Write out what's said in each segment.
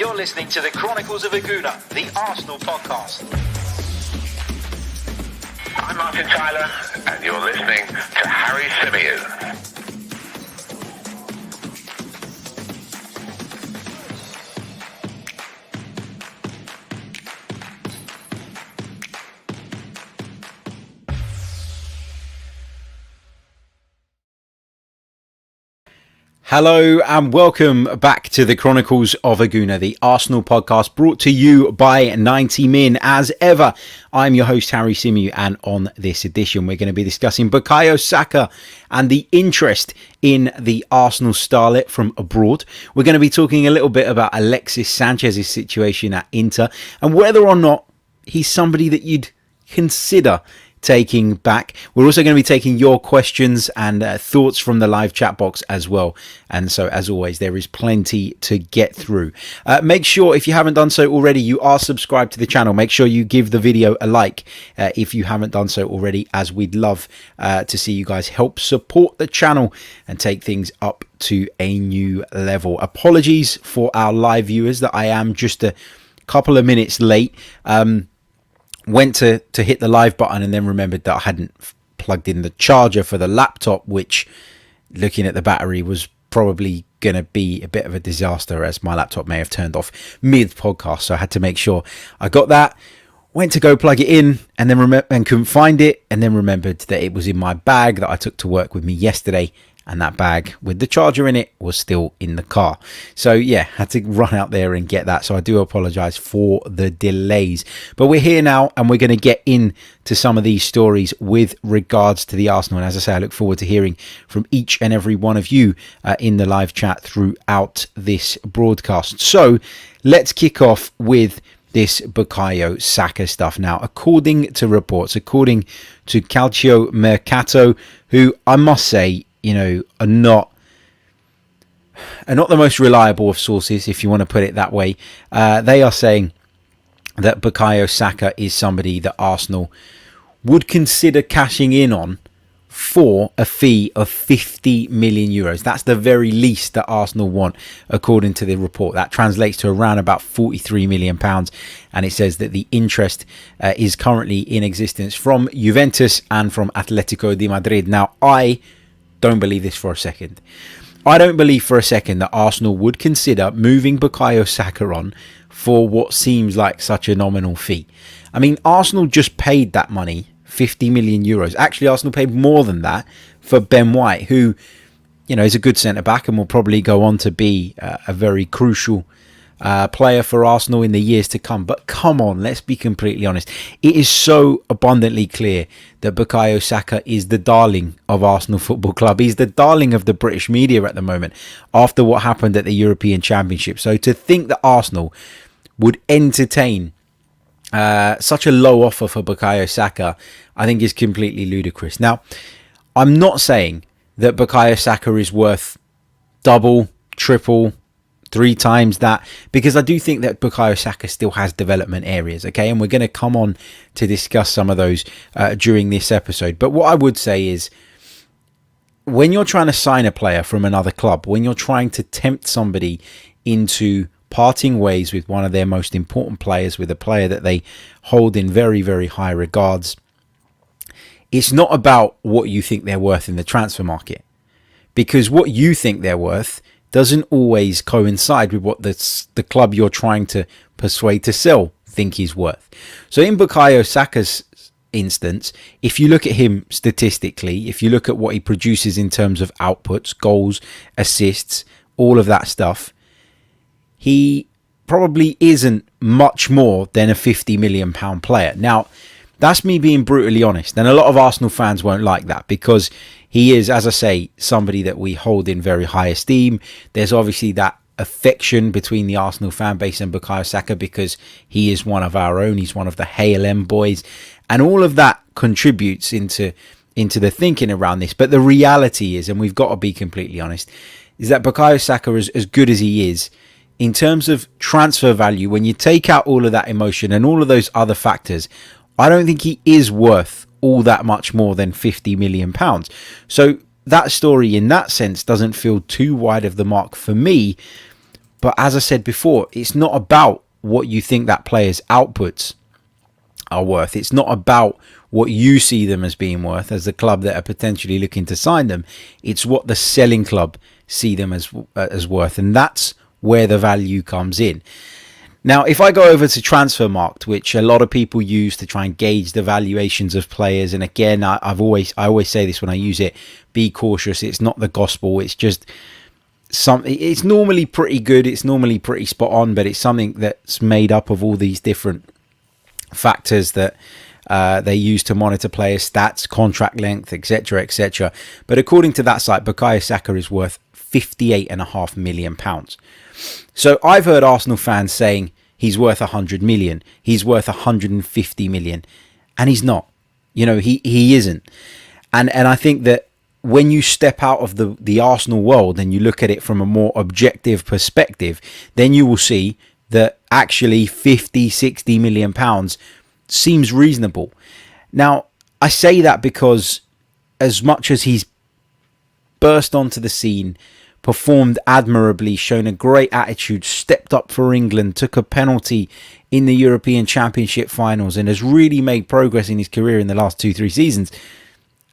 You're listening to the Chronicles of a Gooner, the Arsenal podcast. I'm Martin Tyler, and you're listening to Harry Symeou. Hello and welcome back to the Chronicles of a Gooner, the Arsenal podcast brought to you by 90 Min. As ever, I'm your host Harry Symeou, and on this edition we're going to be discussing Bukayo Saka and the interest in the Arsenal starlet from abroad. We're going to be talking a little bit about Alexis Sanchez's situation at Inter and whether or not he's somebody that you'd consider taking back. We're also going to be taking your questions and thoughts from the live chat box as well. And so, as always, there is plenty to get through. Make sure, if you haven't done so already, you are subscribed to the channel. Make sure you give the video a like if you haven't done so already, as we'd love to see you guys help support the channel and take things up to a new level. Apologies for our live viewers that I am just a couple of minutes late. Went to hit the live button and then remembered that I hadn't plugged in the charger for the laptop, which, looking at the battery, was probably going to be a bit of a disaster, as my laptop may have turned off mid-podcast. So I had to make sure I got that. Went to go plug it in and then and couldn't find it, and then remembered that it was in my bag that I took to work with me yesterday, and that bag with the charger in it was still in the car. So yeah, had to run out there and get that. So I do apologise for the delays. But we're here now and we're going to get into some of these stories with regards to the Arsenal. And as I say, I look forward to hearing from each and every one of you in the live chat throughout this broadcast. So let's kick off with this Bukayo Saka stuff. Now, according to reports, according to Calcio Mercato, who I must say, you know, are not the most reliable of sources, if you want to put it that way. They are saying that Bukayo Saka is somebody that Arsenal would consider cashing in on for a fee of 50 million euros. That's the very least that Arsenal want, according to the report. That translates to around about 43 million pounds. And it says that the interest is currently in existence from Juventus and from Atletico de Madrid. Now, I don't believe this for a second. I don't believe for a second that Arsenal would consider moving Bukayo Saka on for what seems like such a nominal fee. I mean, Arsenal just paid that money, 50 million euros. Actually, Arsenal paid more than that for Ben White, who, you know, is a good centre-back and will probably go on to be a very crucial player for Arsenal in the years to come. But come on, let's be completely honest. It is so abundantly clear that Bukayo Saka is the darling of Arsenal Football Club. He's the darling of the British media at the moment after what happened at the European Championship. So to think that Arsenal would entertain such a low offer for Bukayo Saka, I think is completely ludicrous. Now, I'm not saying that Bukayo Saka is worth double, triple, 3 times that, because I do think that Bukayo Saka still has development areas, okay? And we're going to come on to discuss some of those during this episode. But what I would say is, when you're trying to sign a player from another club, when you're trying to tempt somebody into parting ways with one of their most important players, with a player that they hold in very, very high regards, it's not about what you think they're worth in the transfer market. Because what you think they're worth doesn't always coincide with what the club you're trying to persuade to sell think he's worth. So in Bukayo Saka's instance, if you look at him statistically, if you look at what he produces in terms of outputs, goals, assists, all of that stuff, he probably isn't much more than a 50 million pound player. Now, that's me being brutally honest, and a lot of Arsenal fans won't like that, because he is, as I say, somebody that we hold in very high esteem. There's obviously that affection between the Arsenal fan base and Bukayo Saka, because he is one of our own. He's one of the HLM boys, and all of that contributes into the thinking around this. But the reality is, and we've got to be completely honest, is that Bukayo Saka, as good as he is, in terms of transfer value, when you take out all of that emotion and all of those other factors, I don't think he is worth all that much more than 50 million pounds. So that story in that sense doesn't feel too wide of the mark for me. But as I said before, it's not about what you think that player's outputs are worth. It's not about what you see them as being worth as the club that are potentially looking to sign them. It's what the selling club see them as worth, and that's where the value comes in. Now, if I go over to Transfermarkt, which a lot of people use to try and gauge the valuations of players, and again, I always say this when I use it: be cautious. It's not the gospel. It's just something. It's normally pretty good. It's normally pretty spot on, but it's something that's made up of all these different factors that they use to monitor players' stats, contract length, etc., etc. But according to that site, Bakayo Saka is worth £58.5 million. So I've heard Arsenal fans saying he's worth 100 million, he's worth 150 million, and he's not. He isn't. And I think that when you step out of the Arsenal world and you look at it from a more objective perspective, then you will see that actually 50-60 million pounds seems reasonable. Now, I say that because as much as he's burst onto the scene, performed admirably, shown a great attitude, stepped up for England, took a penalty in the European Championship finals, and has really made progress in his career in the last 2-3 seasons,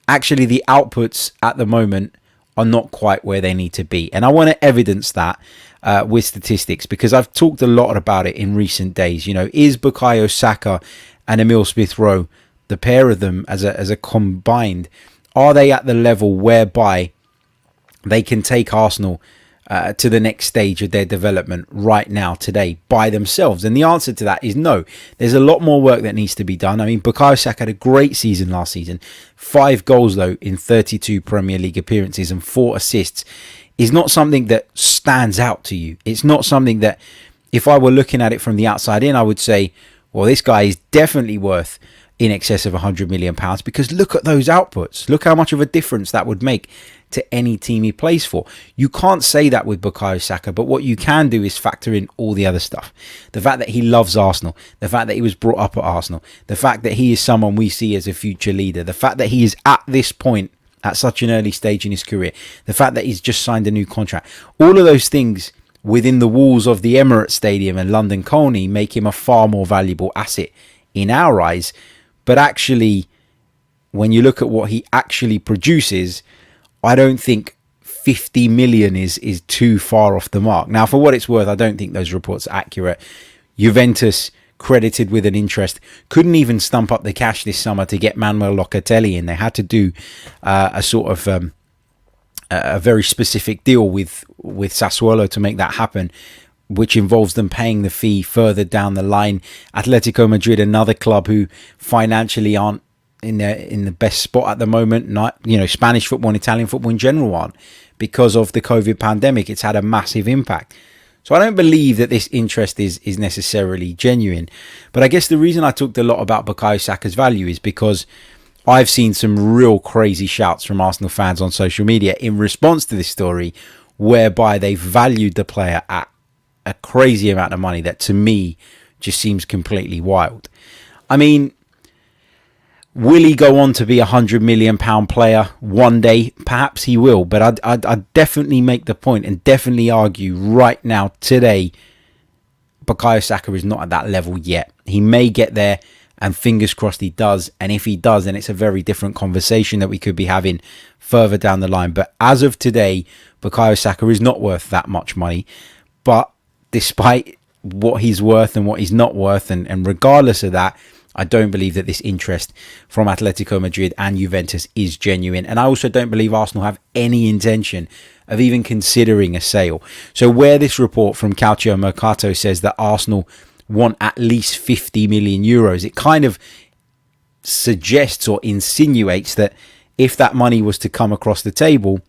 actually the outputs at the moment are not quite where they need to be. And I want to evidence that with statistics, because I've talked a lot about it in recent days. Is Bukayo Saka and Emil Smith-Rowe, the pair of them as a combined, are they at the level whereby they can take Arsenal to the next stage of their development right now, today, by themselves? And the answer to that is no. There's a lot more work that needs to be done. I mean, Bukayo Saka had a great season last season. 5 goals, though, in 32 Premier League appearances and 4 assists is not something that stands out to you. It's not something that, if I were looking at it from the outside in, I would say, well, this guy is definitely worth in excess of £100 million, because look at those outputs. Look how much of a difference that would make to any team he plays for. You can't say that with Bukayo Saka, but what you can do is factor in all the other stuff. The fact that he loves Arsenal, the fact that he was brought up at Arsenal, the fact that he is someone we see as a future leader, the fact that he is at this point, at such an early stage in his career, the fact that he's just signed a new contract. All of those things within the walls of the Emirates Stadium and London Colney make him a far more valuable asset in our eyes. But actually, when you look at what he actually produces, I don't think 50 million is too far off the mark. Now, for what it's worth, I don't think those reports are accurate. Juventus, credited with an interest, couldn't even stump up the cash this summer to get Manuel Locatelli in. They had to do a sort of a very specific deal with Sassuolo to make that happen, which involves them paying the fee further down the line. Atletico Madrid, another club who financially aren't in the best spot at the moment. Not, Spanish football and Italian football in general aren't, because of the COVID pandemic. It's had a massive impact. So I don't believe that this interest is necessarily genuine. But I guess the reason I talked a lot about Bukayo Saka's value is because I've seen some real crazy shouts from Arsenal fans on social media in response to this story, whereby they valued the player at a crazy amount of money that to me just seems completely wild. I mean, will he go on to be £100 million player one day? Perhaps he will, but I'd definitely make the point and definitely argue right now, today, Bukayo Saka is not at that level yet. He may get there, and fingers crossed he does. And if he does, then it's a very different conversation that we could be having further down the line. But as of today, Bukayo Saka is not worth that much money. But despite what he's worth and what he's not worth, and regardless of that, I don't believe that this interest from Atletico Madrid and Juventus is genuine. And I also don't believe Arsenal have any intention of even considering a sale. So where this report from Calcio Mercato says that Arsenal want at least 50 million euros, it kind of suggests or insinuates that if that money was to come across the table,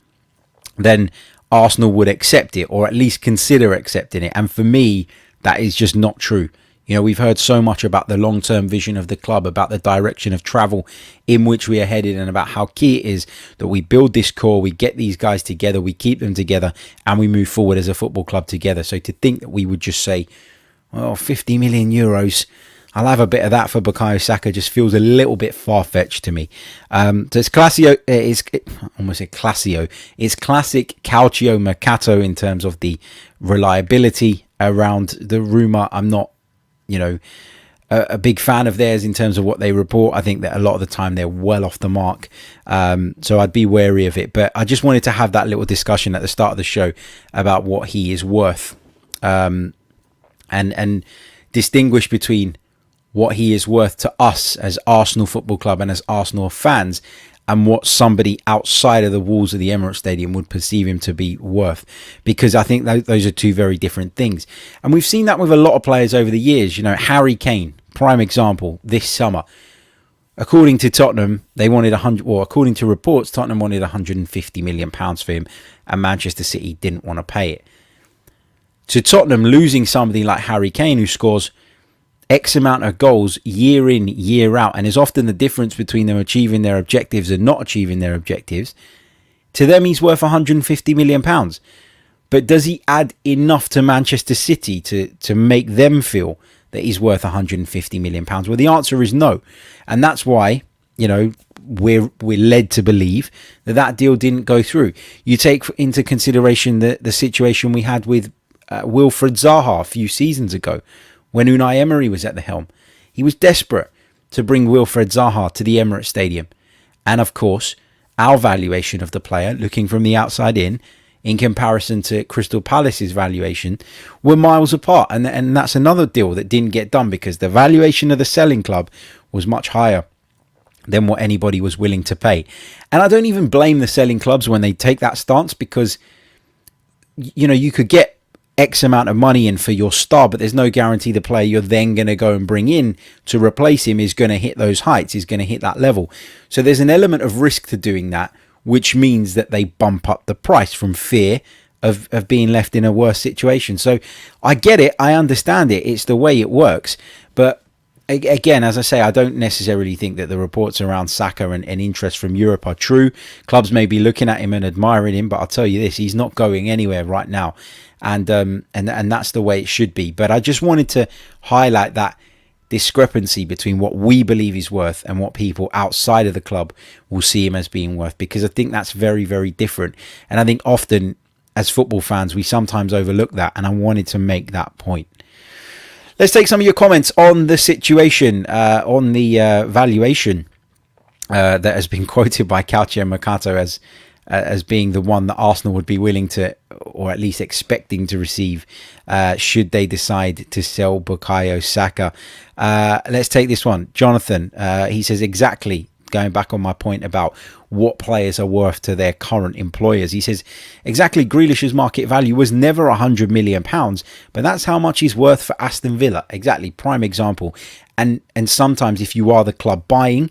then Arsenal would accept it, or at least consider accepting it. And for me, that is just not true. We've heard so much about the long-term vision of the club, about the direction of travel in which we are headed, and about how key it is that we build this core, we get these guys together, we keep them together, and we move forward as a football club together. So to think that we would just say, well, 50 million euros, I'll have a bit of that for Bakayo Saka. Just feels a little bit far-fetched to me. So it's Classio. Almost a Classio. It's classic Calcio Mercato in terms of the reliability around the rumour. I'm not, a big fan of theirs in terms of what they report. I think that a lot of the time they're well off the mark. So I'd be wary of it. But I just wanted to have that little discussion at the start of the show about what he is worth, and distinguish between what he is worth to us as Arsenal Football Club and as Arsenal fans, and what somebody outside of the walls of the Emirates Stadium would perceive him to be worth. Because I think those are two very different things. And we've seen that with a lot of players over the years. Harry Kane, prime example, this summer. According to Tottenham, they wanted according to reports, Tottenham wanted £150 million for him, and Manchester City didn't want to pay it. To Tottenham losing somebody like Harry Kane, who scores X amount of goals year in, year out, and is often the difference between them achieving their objectives and not achieving their objectives, to them he's worth £150 million. But does he add enough to Manchester City to make them feel that he's worth £150 million? Well, the answer is no. And that's why, we're led to believe that deal didn't go through. You take into consideration the situation we had with Wilfred Zaha a few seasons ago, when Unai Emery was at the helm. He was desperate to bring Wilfred Zaha to the Emirates Stadium. And of course, our valuation of the player, looking from the outside in comparison to Crystal Palace's valuation, were miles apart. And that's another deal that didn't get done because the valuation of the selling club was much higher than what anybody was willing to pay. And I don't even blame the selling clubs when they take that stance, because, you could get X amount of money in for your star, but there's no guarantee the player you're then going to go and bring in to replace him is going to hit those heights, is going to hit that level. So there's an element of risk to doing that, which means that they bump up the price from fear of being left in a worse situation. So I get it. I understand it. It's the way it works. But again, as I say, I don't necessarily think that the reports around Saka and interest from Europe are true. Clubs may be looking at him and admiring him, but I'll tell you this, he's not going anywhere right now. And that's the way it should be. But I just wanted to highlight that discrepancy between what we believe he's worth and what people outside of the club will see him as being worth, because I think that's very, very different. And I think often as football fans, we sometimes overlook that. And I wanted to make that point. Let's take some of your comments on the situation, on the valuation that has been quoted by Calcio Mercato as being the one that Arsenal would be willing to, or at least expecting to receive, should they decide to sell Bukayo Saka. Let's take this one. Jonathan, he says, exactly, going back on my point about what players are worth to their current employers. He says, exactly, Grealish's market value was never £100 million, but that's how much he's worth for Aston Villa. Exactly, prime example. And sometimes if you are the club buying,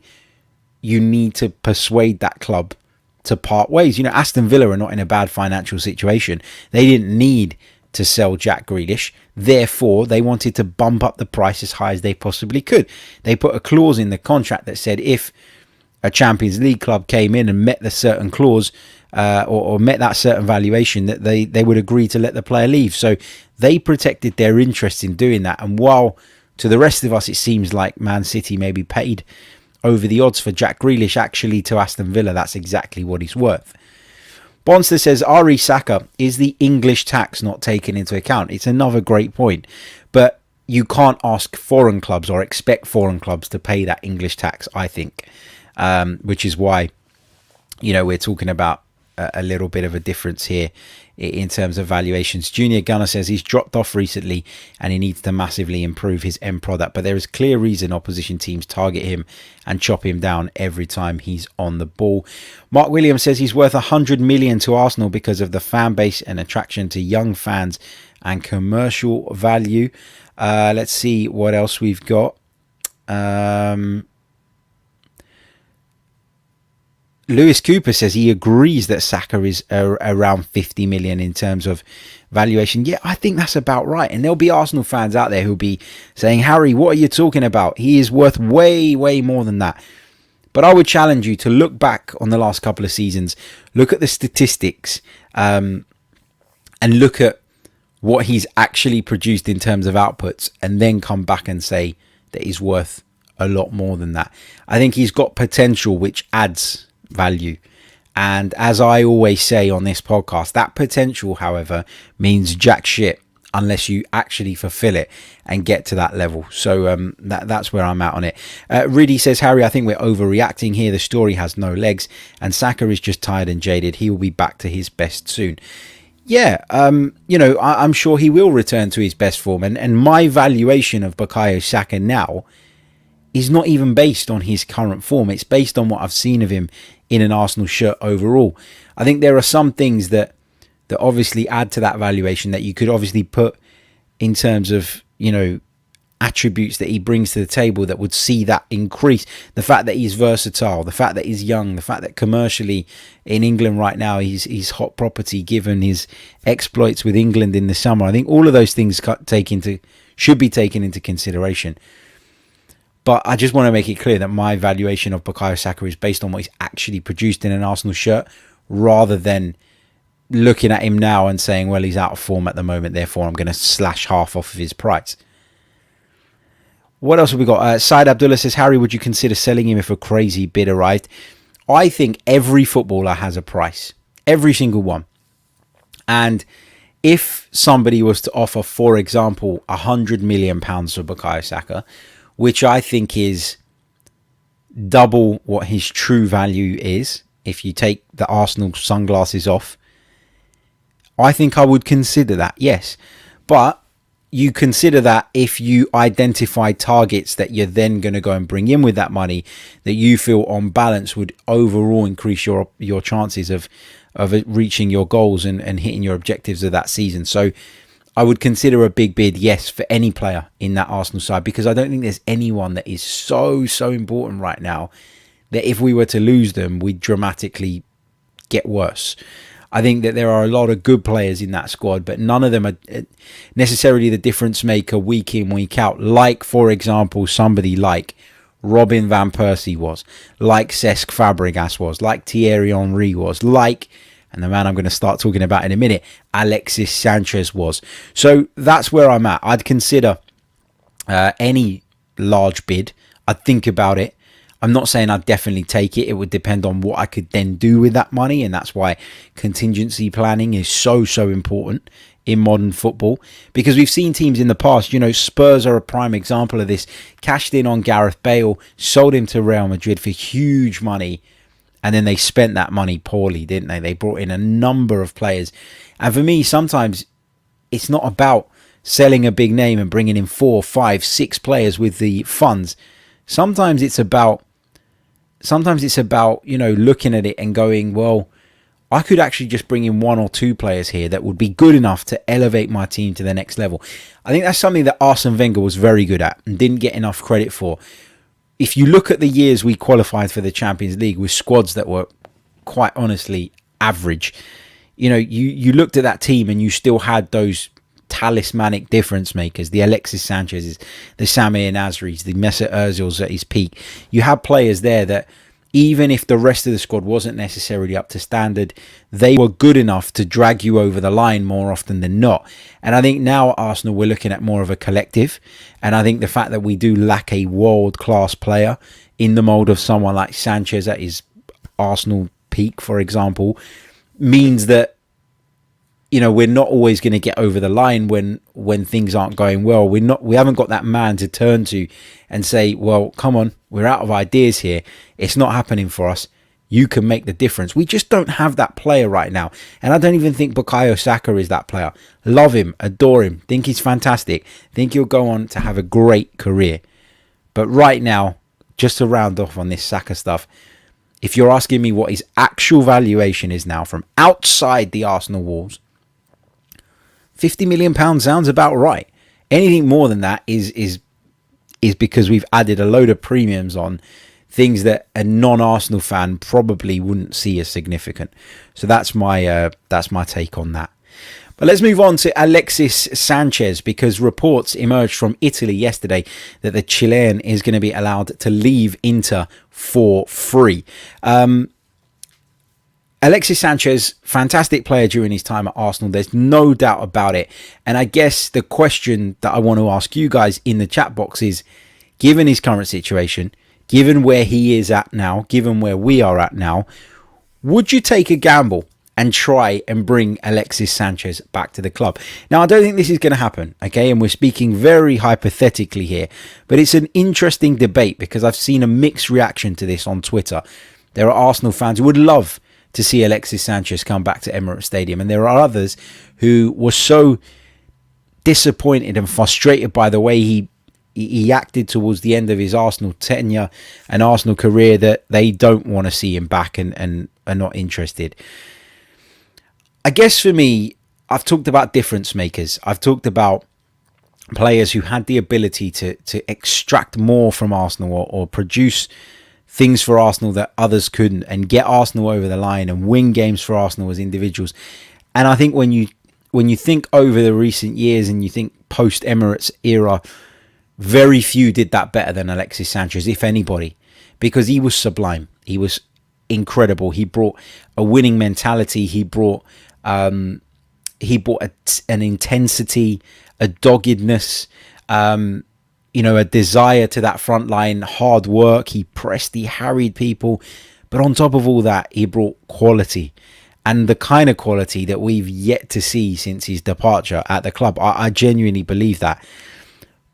you need to persuade that club to part ways. Aston Villa are not in a bad financial situation. They didn't need to sell Jack Grealish. Therefore, they wanted to bump up the price as high as they possibly could. They put a clause in the contract that said if a Champions League club came in and met the certain clause or met that certain valuation, that they would agree to let the player leave. So they protected their interest in doing that. And while to the rest of us it seems like Man City maybe paid over the odds for Jack Grealish, actually to Aston Villa, that's exactly what he's worth. Bonster says, Ari Saka, is the English tax not taken into account? It's another great point. But you can't ask foreign clubs or expect foreign clubs to pay that English tax, I think. Which is why, we're talking about a little bit of a difference here in terms of valuations. Junior Gunner says he's dropped off recently and he needs to massively improve his end product, but there is clear reason opposition teams target him and chop him down every time he's on the ball. Mark Williams says he's worth 100 million to Arsenal because of the fan base and attraction to young fans and commercial value. Let's see what else we've got. Lewis Cooper says he agrees that Saka is around 50 million in terms of valuation. Yeah, I think that's about right. And there'll be Arsenal fans out there who'll be saying, Harry, what are you talking about? He is worth way, way more than that. But I would challenge you to look back on the last couple of seasons, look at the statistics, and look at what he's actually produced in terms of outputs, and then come back and say, that he's worth a lot more than that. I think he's got potential which adds value. And as I always say on this podcast, that potential, however, means jack shit unless you actually fulfill it and get to that level. So that's where I'm at on it. Riddy says, Harry, I think we're overreacting here. The story has no legs and Saka is just tired and jaded. He will be back to his best soon. Yeah, I'm sure he will return to his best form. And my valuation of Bukayo Saka now is not even based on his current form. It's based on what I've seen of him in an Arsenal shirt overall. I think there are some things that obviously add to that valuation that you could obviously put in terms of, attributes that he brings to the table that would see that increase. The fact that he's versatile, the fact that he's young, the fact that commercially in England right now he's hot property given his exploits with England in the summer. I think all of those things should be taken into consideration. But I just want to make it clear that my valuation of Bakayo Saka is based on what he's actually produced in an Arsenal shirt, rather than looking at him now and saying, well, he's out of form at the moment, therefore I'm going to slash half off of his price. What else have we got? Said Abdullah says, Harry, would you consider selling him if a crazy bid arrived? I think every footballer has a price. Every single one. And if somebody was to offer, for example, £100 million for Bukayo Saka, which I think is double what his true value is, if you take the Arsenal sunglasses off, I think I would consider that, yes. But you consider that if you identify targets that you're then going to go and bring in with that money that you feel on balance would overall increase your chances of reaching your goals and hitting your objectives of that season. So I would consider a big bid, yes, for any player in that Arsenal side, because I don't think there's anyone that is so important right now that if we were to lose them, we'd dramatically get worse. I think that there are a lot of good players in that squad, but none of them are necessarily the difference maker week in, week out. Like, for example, somebody like Robin Van Persie was, like Cesc Fabregas was, like Thierry Henry was, like, and the man I'm going to start talking about in a minute, Alexis Sanchez was. So that's where I'm at. I'd consider any large bid. I'd think about it. I'm not saying I'd definitely take it. It would depend on what I could then do with that money. And that's why contingency planning is so important in modern football. Because we've seen teams in the past, Spurs are a prime example of this. Cashed in on Gareth Bale, sold him to Real Madrid for huge money. And then they spent that money poorly, didn't they? They brought in a number of players. And for me, sometimes it's not about selling a big name and bringing in 4, 5, 6 players with the funds. Sometimes it's about, looking at it and going, well, I could actually just bring in 1 or 2 players here that would be good enough to elevate my team to the next level. I think that's something that Arsene Wenger was very good at and didn't get enough credit for. If you look at the years we qualified for the Champions League with squads that were quite honestly average, you looked at that team and you still had those talismanic difference makers, the Alexis Sanchez's, the Samir Nasri's, the Mesut Ozil's at his peak. You had players there that even if the rest of the squad wasn't necessarily up to standard, they were good enough to drag you over the line more often than not. And I think now at Arsenal, we're looking at more of a collective. And I think the fact that we do lack a world-class player in the mould of someone like Sanchez at his Arsenal peak, for example, means that, we're not always going to get over the line when things aren't going well. We haven't got that man to turn to and say, well, come on, we're out of ideas here. It's not happening for us. You can make the difference. We just don't have that player right now. And I don't even think Bukayo Saka is that player. Love him, adore him, think he's fantastic. Think he'll go on to have a great career. But right now, just to round off on this Saka stuff, if you're asking me what his actual valuation is now from outside the Arsenal walls, £50 million sounds about right. Anything more than that is because we've added a load of premiums on things that a non-Arsenal fan probably wouldn't see as significant. So that's my take on that. But let's move on to Alexis Sanchez, because reports emerged from Italy yesterday that the Chilean is going to be allowed to leave Inter for free. Alexis Sanchez, fantastic player during his time at Arsenal. There's no doubt about it. And I guess the question that I want to ask you guys in the chat box is, given his current situation, given where he is at now, given where we are at now, would you take a gamble and try and bring Alexis Sanchez back to the club? Now, I don't think this is going to happen, okay? And we're speaking very hypothetically here, but it's an interesting debate because I've seen a mixed reaction to this on Twitter. There are Arsenal fans who would love to see Alexis Sanchez come back to Emirates Stadium, and there are others who were so disappointed and frustrated by the way he acted towards the end of his Arsenal tenure and Arsenal career that they don't want to see him back and are not interested. I guess for me, I've talked about difference makers. I've talked about players who had the ability to extract more from Arsenal or produce things for Arsenal that others couldn't and get Arsenal over the line and win games for Arsenal as individuals. And I think when you think over the recent years and you think post-Emirates era, very few did that better than Alexis Sanchez, if anybody, because he was sublime. He was incredible. He brought a winning mentality. He brought an intensity, a doggedness, a desire to that front line, hard work. He pressed, he harried people. But on top of all that, he brought quality, and the kind of quality that we've yet to see since his departure at the club. I genuinely believe that.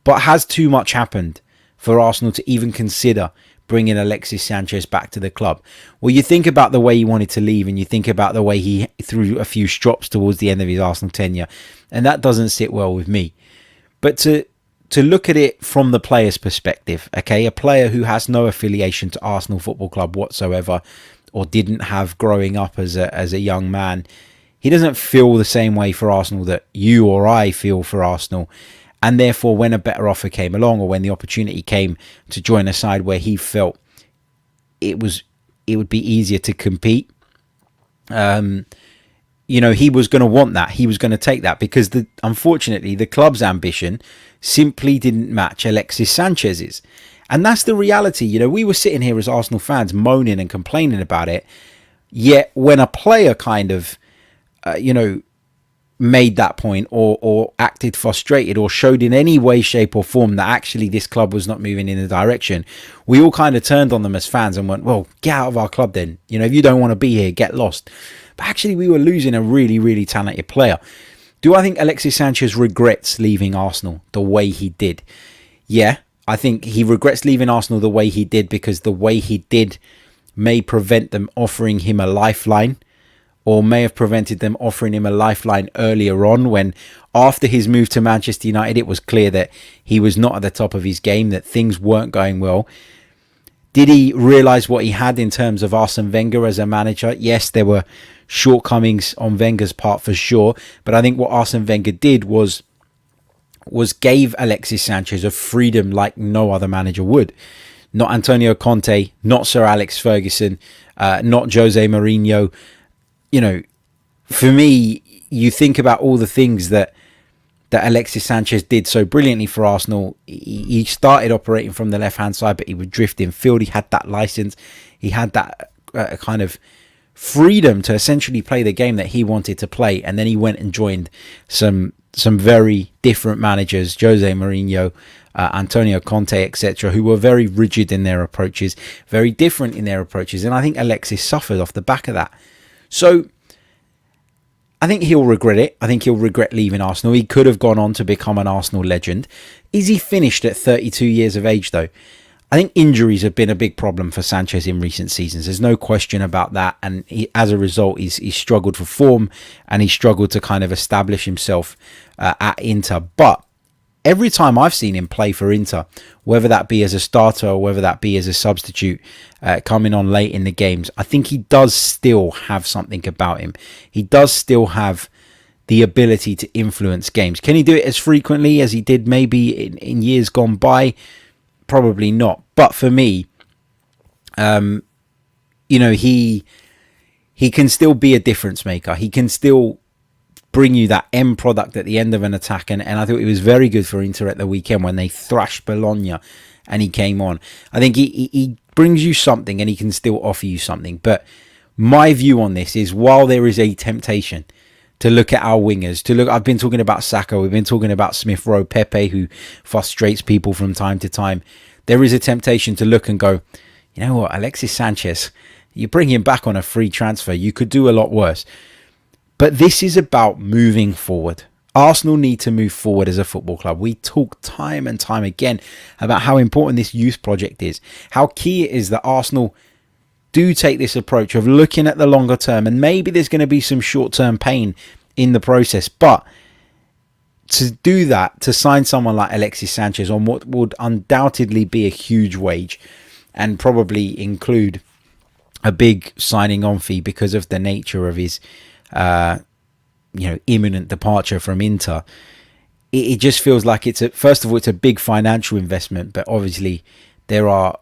But has too much happened for Arsenal to even consider bringing Alexis Sanchez back to the club? Well, you think about the way he wanted to leave, and you think about the way he threw a few strops towards the end of his Arsenal tenure, and that doesn't sit well with me. But to look at it from the player's perspective, okay, a player who has no affiliation to Arsenal Football Club whatsoever, or didn't have growing up as a young man, he doesn't feel the same way for Arsenal that you or I feel for Arsenal. And therefore, when a better offer came along, or when the opportunity came to join a side where he felt it would be easier to compete, he was going to want that. He was going to take that because, unfortunately, the club's ambition simply didn't match Alexis Sanchez's. And that's the reality. We were sitting here as Arsenal fans moaning and complaining about it. Yet when a player kind of, made that point or acted frustrated or showed in any way, shape or form that actually this club was not moving in the direction, we all kind of turned on them as fans and went, well, get out of our club then. If you don't want to be here, get lost. But actually we were losing a really, really talented player. Do I think Alexis Sanchez regrets leaving Arsenal the way he did? Yeah, I think he regrets leaving Arsenal the way he did because the way he did may prevent them offering him a lifeline, or may have prevented them offering him a lifeline earlier on, when after his move to Manchester United, it was clear that he was not at the top of his game, that things weren't going well. Did he realise what he had in terms of Arsene Wenger as a manager? Yes, there were shortcomings on Wenger's part for sure, but I think what Arsene Wenger did was gave Alexis Sanchez a freedom like no other manager would. Not Antonio Conte, not Sir Alex Ferguson, not Jose Mourinho. For me, you think about all the things that Alexis Sanchez did so brilliantly for Arsenal. He started operating from the left-hand side, but he would drift in field. He had that license. He had that kind of freedom to essentially play the game that he wanted to play. And then he went and joined some very different managers, Jose Mourinho, Antonio Conte, etc., who were very rigid in their approaches, very different in their approaches. And I think Alexis suffered off the back of that. So I think he'll regret it. I think he'll regret leaving Arsenal. He could have gone on to become an Arsenal legend. Is he finished at 32 years of age, though? I think injuries have been a big problem for Sanchez in recent seasons. There's no question about that. And as a result, he's struggled for form and he's struggled to kind of establish himself at Inter. But every time I've seen him play for Inter, whether that be as a starter or whether that be as a substitute coming on late in the games, I think he does still have something about him. He does still have the ability to influence games. Can he do it as frequently as he did maybe in years gone by? Probably not. But for me, he can still be a difference maker. He can still bring you that end product at the end of an attack. And I thought it was very good for Inter at the weekend when they thrashed Bologna and he came on. I think he brings you something and he can still offer you something. But my view on this is, while there is a temptation to look at our wingers, I've been talking about Saka, we've been talking about Smith Rowe, Pepe, who frustrates people from time to time. there is a temptation to look and go, you know what, Alexis Sanchez, you bring him back on a free transfer, you could do a lot worse. But this is about moving forward. Arsenal need to move forward as a football club. We talk time and time again about how important this youth project is, how key it is that Arsenal do take this approach of looking at the longer term, and maybe there's going to be some short-term pain in the process, but to do that, to sign someone like Alexis Sanchez on what would undoubtedly be a huge wage and probably include a big signing on fee because of the nature of his imminent departure from Inter, it just feels like first of all, it's a big financial investment, but obviously there are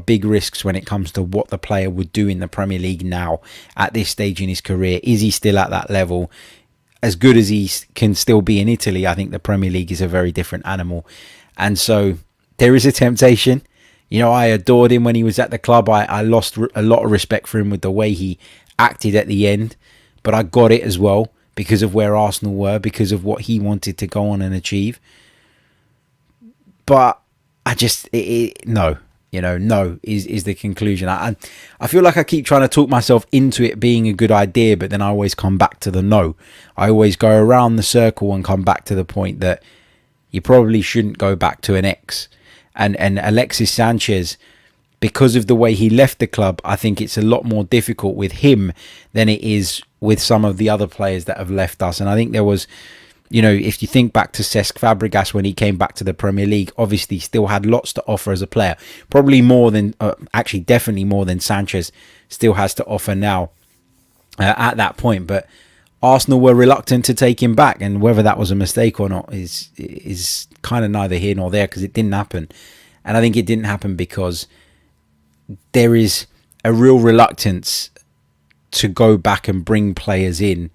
big risks when it comes to what the player would do in the Premier League now at this stage in his career. Is he still at that level? As good as he can still be in Italy, I think the Premier League is a very different animal. And so there is a temptation. I adored him when he was at the club. I lost a lot of respect for him with the way he acted at the end. But I got it as well because of where Arsenal were, because of what he wanted to go on and achieve. But I just, no is the conclusion. I feel like I keep trying to talk myself into it being a good idea, but then I always come back to the no. I always go around the circle and come back to the point that you probably shouldn't go back to an ex. And Alexis Sanchez, because of the way he left the club, I think it's a lot more difficult with him than it is with some of the other players that have left us. And I think there was, if you think back to Cesc Fabregas when he came back to the Premier League, obviously still had lots to offer as a player. Probably more than, definitely more than Sanchez still has to offer now at that point. But Arsenal were reluctant to take him back, and whether that was a mistake or not is kind of neither here nor there, because it didn't happen. And I think it didn't happen because there is a real reluctance to go back and bring players in,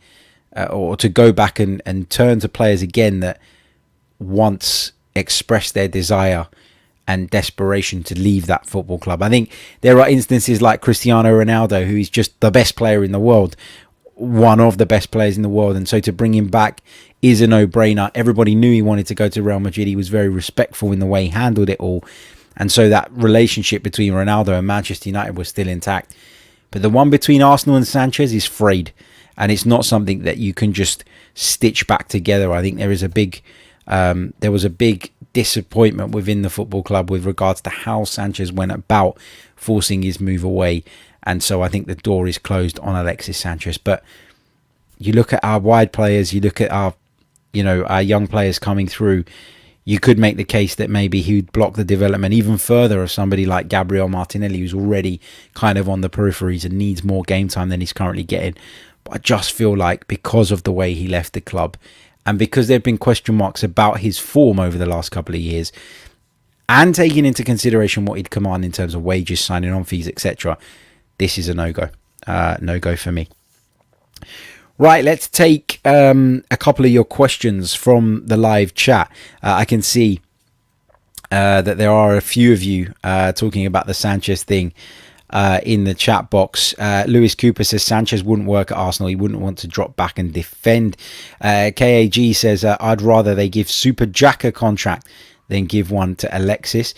or to go back and turn to players again that once expressed their desire and desperation to leave that football club. I think there are instances like Cristiano Ronaldo, who is just the best player in the world, one of the best players in the world, and so to bring him back is a no-brainer. Everybody knew he wanted to go to Real Madrid. He was very respectful in the way he handled it all, and so that relationship between Ronaldo and Manchester United was still intact. But the one between Arsenal and Sanchez is frayed, and it's not something that you can just stitch back together. I think there was a big disappointment within the football club with regards to how Sanchez went about forcing his move away. And so I think the door is closed on Alexis Sanchez. But you look at our wide players, you look at our young players coming through, you could make the case that maybe he would block the development even further of somebody like Gabriel Martinelli, who's already kind of on the peripheries and needs more game time than he's currently getting. But I just feel like because of the way he left the club, and because there have been question marks about his form over the last couple of years, and taking into consideration what he'd command in terms of wages, signing on fees, etc., this is a no-go. No-go for me. Right, let's take a couple of your questions from the live chat. I can see that there are a few of you talking about the Sanchez thing in the chat box. Lewis Cooper says Sanchez wouldn't work at Arsenal. He wouldn't want to drop back and defend. KAG says I'd rather they give Super Jack a contract than give one to Alexis.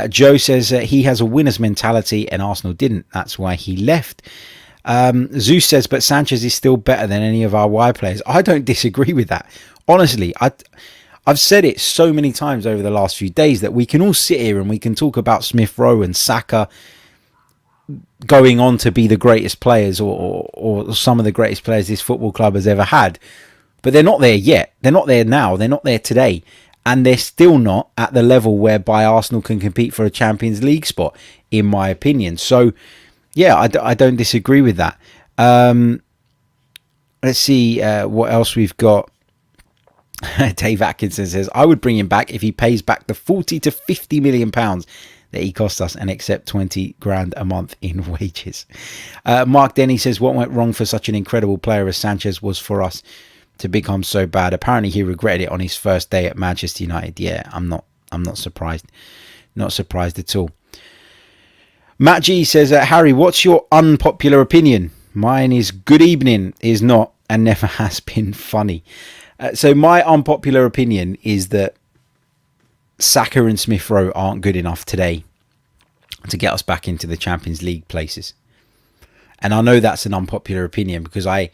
Joe says he has a winner's mentality and Arsenal didn't. That's why he left. Zeus says, but Sanchez is still better than any of our wide players. I don't disagree with that. Honestly, I've said it so many times over the last few days that we can all sit here and we can talk about Smith Rowe and Saka going on to be the greatest players or some of the greatest players this football club has ever had. But they're not there yet. They're not there now. They're not there today. And they're still not at the level whereby Arsenal can compete for a Champions League spot, in my opinion. So, yeah, I don't disagree with that. Let's see what else we've got. Dave Atkinson says, I would bring him back if he pays back the 40 to 50 million pounds that he cost us and accept 20 grand a month in wages. Mark Denny says, what went wrong for such an incredible player as Sanchez was for us to become so bad? Apparently he regretted it on his first day at Manchester United. Yeah, I'm not surprised. Not surprised at all. Matt G says, Harry, what's your unpopular opinion? Mine is good evening is not and never has been funny. So my unpopular opinion is that Saka and Smith Rowe aren't good enough today to get us back into the Champions League places. And I know that's an unpopular opinion because I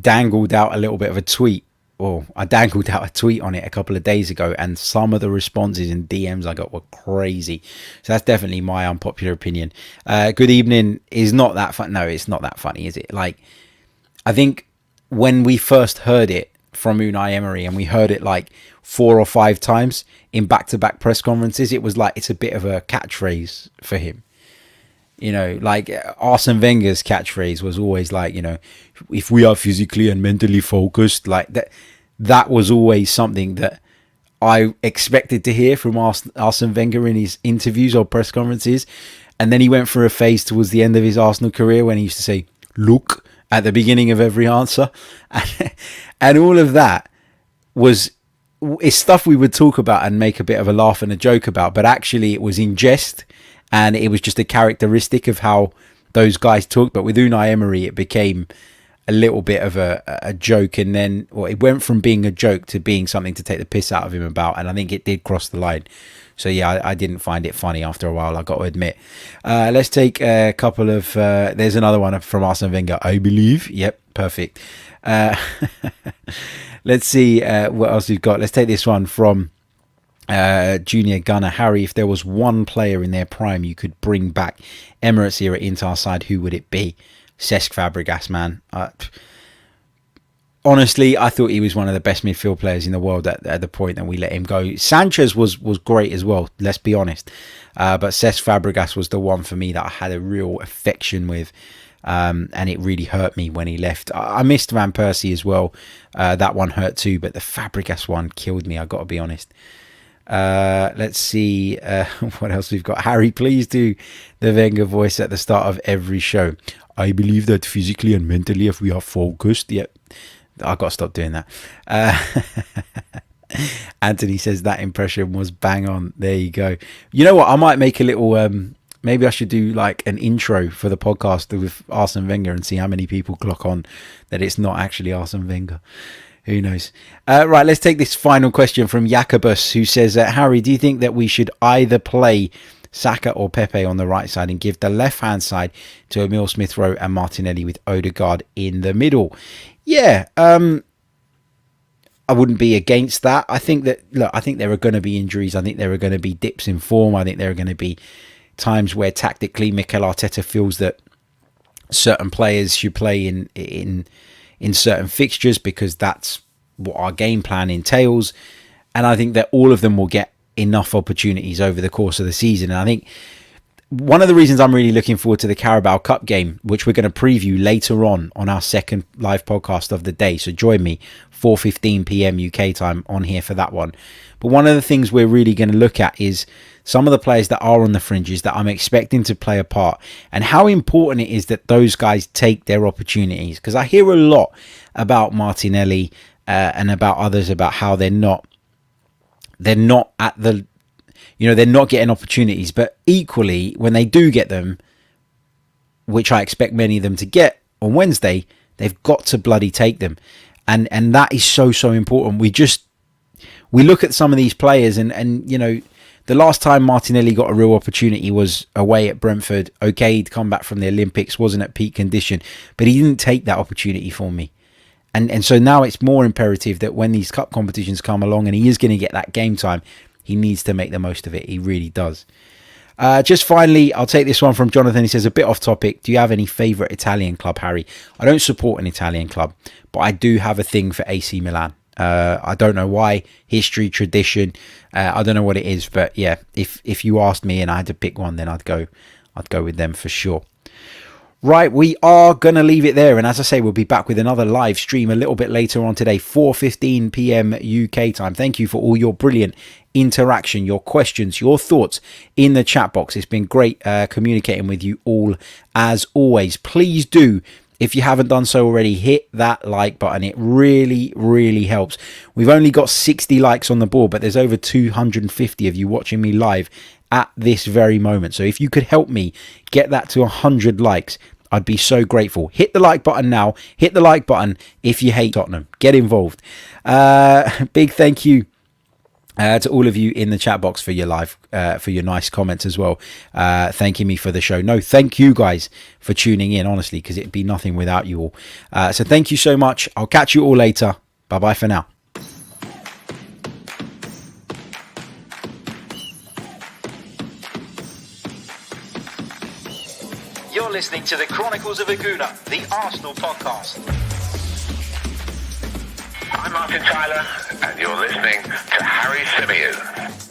dangled out a little bit of a tweet, or I dangled out a tweet on it a couple of days ago, and some of the responses and DMs I got were crazy. So that's definitely my unpopular opinion. Good evening is not that fun. No, it's not that funny, is it? Like, I think when we first heard it from Unai Emery, and we heard it like 4 or 5 times in back-to-back press conferences, it was like it's a bit of a catchphrase for him. You know, like Arsene Wenger's catchphrase was always like, you know, if we are physically and mentally focused, like that was always something that I expected to hear from Arsene Wenger in his interviews or press conferences. And then he went through a phase towards the end of his Arsenal career when he used to say, look, at the beginning of every answer. And all of that is stuff we would talk about and make a bit of a laugh and a joke about, but actually it was in jest. And it was just a characteristic of how those guys talk. But with Unai Emery, it became a little bit of a joke. And then it went from being a joke to being something to take the piss out of him about. And I think it did cross the line. So, yeah, I didn't find it funny after a while, I got to admit. Let's take a couple of... there's another one from Arsene Wenger, I believe. Yep, perfect. Let's see what else we've got. Let's take this one from... Junior Gunner. Harry, if there was one player in their prime you could bring back Emirates era into our side, who would it be? Cesc Fabregas, man. Honestly, I thought he was one of the best midfield players in the world at the point that we let him go. Sanchez was great as well, let's be honest. But Cesc Fabregas was the one for me that I had a real affection with. And it really hurt me when he left. I missed Van Persie as well. That one hurt too, but the Fabregas one killed me, I've got to be honest. Let's see what else we've got. Harry, please do the Wenger voice at the start of every show. I believe that physically and mentally, if we are focused, yep, I've got to stop doing that. Anthony says that impression was bang on. There you go. You know what? I might make a little. Maybe I should do like an intro for the podcast with Arsene Wenger and see how many people clock on that it's not actually Arsene Wenger. Who knows? Right, let's take this final question from Jacobus, who says, Harry, do you think that we should either play Saka or Pepe on the right side and give the left-hand side to Emile Smith-Rowe and Martinelli with Odegaard in the middle? Yeah, I wouldn't be against that. I think that, look, I think there are going to be injuries. I think there are going to be dips in form. I think there are going to be times where tactically Mikel Arteta feels that certain players should play in certain fixtures because that's what our game plan entails. And I think that all of them will get enough opportunities over the course of the season. And I think one of the reasons I'm really looking forward to the Carabao Cup game, which we're going to preview later on our second live podcast of the day. So join me 4:15 p.m. UK time on here for that one. But one of the things we're really going to look at is some of the players that are on the fringes that I'm expecting to play a part and how important it is that those guys take their opportunities. Because I hear a lot about Martinelli and about others about how they're not at the, they're not getting opportunities. But equally, when they do get them, which I expect many of them to get on Wednesday, they've got to bloody take them. And that is so important. We look at some of these players and the last time Martinelli got a real opportunity was away at Brentford. Okay, he'd come back from the Olympics, wasn't at peak condition, but he didn't take that opportunity for me. And so now it's more imperative that when these cup competitions come along and he is going to get that game time, he needs to make the most of it. He really does. Just finally, I'll take this one from Jonathan. He says, a bit off topic. Do you have any favourite Italian club, Harry? I don't support an Italian club, but I do have a thing for AC Milan. I don't know why. History, tradition. I don't know what it is, but yeah, if you asked me and I had to pick one, then I'd go with them for sure. Right, we are going to leave it there. And as I say, we'll be back with another live stream a little bit later on today, 4:15 p.m. UK time. Thank you for all your brilliant interaction, your questions, your thoughts in the chat box. It's been great communicating with you all as always. Please do, if you haven't done so already, hit that like button. It really helps. We've only got 60 likes on the board, but there's over 250 of you watching me live at this very moment. So if you could help me get that to 100 likes, I'd be so grateful. Hit the like button now. Hit the like button if you hate Tottenham. Get involved. Big thank you To all of you in the chat box for your for your nice comments as well, thanking me for the show. No, thank you guys for tuning in, honestly, because it'd be nothing without you all. So thank you so much. I'll catch you all later. Bye bye for now. You're listening to the Chronicles of a Gooner, the Arsenal podcast. I'm Martin Tyler, and you're listening to Harry Symeou.